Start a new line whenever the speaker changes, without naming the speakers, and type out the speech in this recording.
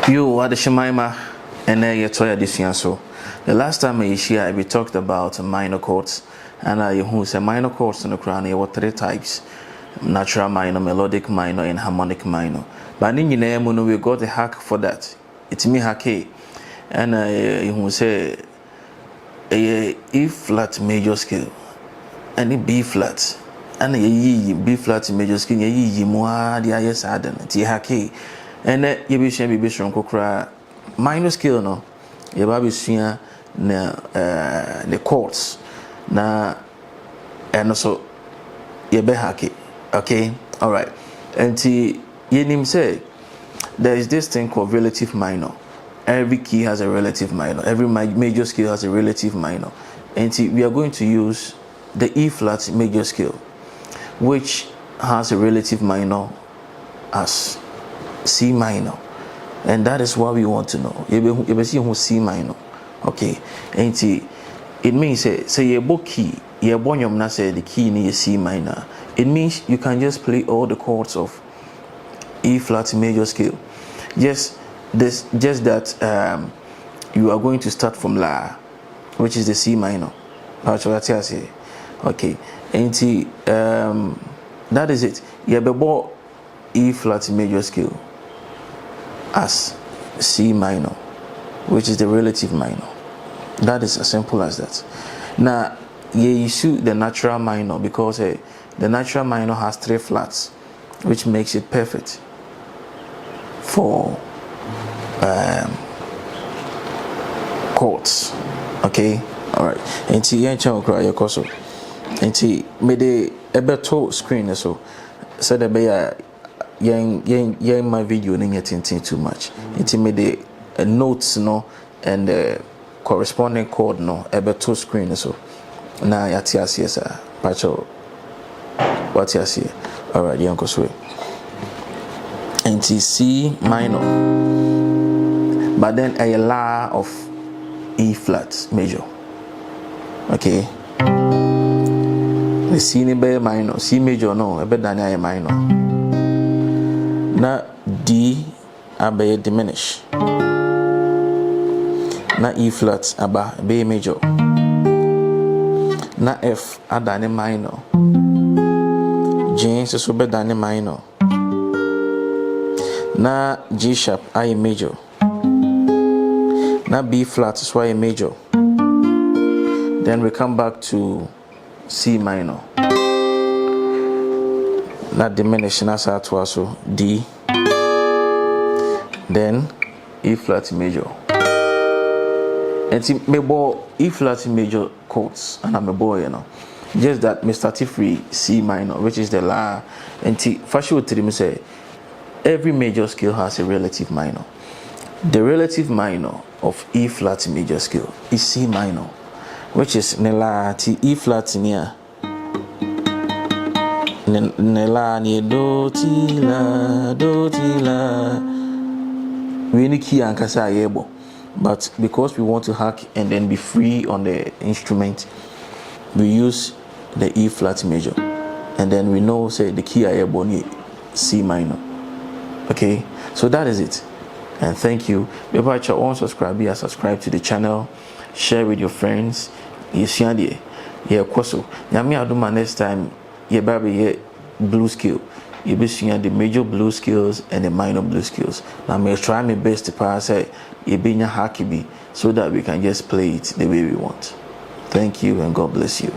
You are the Shemaima, and you toya this year. So the last time I share, we talked about minor chords, and who say minor chords in the crown. There were three types: natural minor, melodic minor, and harmonic minor. But in the we got a hack for that. It's me hack, and who say a E flat major scale, and a B flat. And a B flat major scale, ye more the highest add T hack. And you be sure be strong cry minor scale no you be sure na the chords na and also you be hacky. Okay, all right. And you name say there is this thing called relative minor. Every key has a relative minor, every major scale has a relative minor, and we are going to use the E flat major scale, which has a relative minor as C minor, and that is what we want to know. You see who C minor, okay? And it means say your book key, your bonyum na say the key in C minor. It means you can just play all the chords of E flat major scale. Just that you are going to start from La, which is the C minor. Okay, and that is it. You have E flat major scale as C minor, which is the relative minor. That is as simple as that. Now, you issue the natural minor because the natural minor has three flats, which makes it perfect for chords. Okay, all right. And made a better screen so said the yang my video ning getting too much. It made the notes no and the corresponding chord no a better screen so na yatias yes pacho what you see. All right, yanko sway and C minor, but then a La of E flat major. Okay, the C minor, C major no a better than a minor. Na D abe diminish, na E flat aba be major, na F adane minor, G so be dane minor, na G sharp I major, na B flat so I major. Then we come back to C minor. Not diminish na sa to also D, then E flat major, and me boy E flat major chords, and I'm a boy, you know. Just that me start free C minor, which is the La, and first you tell me say every major scale has a relative minor. The relative minor of E flat major scale is C minor, which is ne La T E flat near. Nela ni do ti la we need key and kasa yebo, but because we want to hack and then be free on the instrument, we use the E flat major, and then we know say the key ayebo ni C minor. Okay, so that is it, and thank you. Remember to subscribe to the channel, share with your friends. You see yeah koso nyame aduma next time you baby blue scale, you be seeing the major blue scales and the minor blue scales. Now may try my best to pass it you be hacky so that we can just play it the way we want. Thank you and God bless you.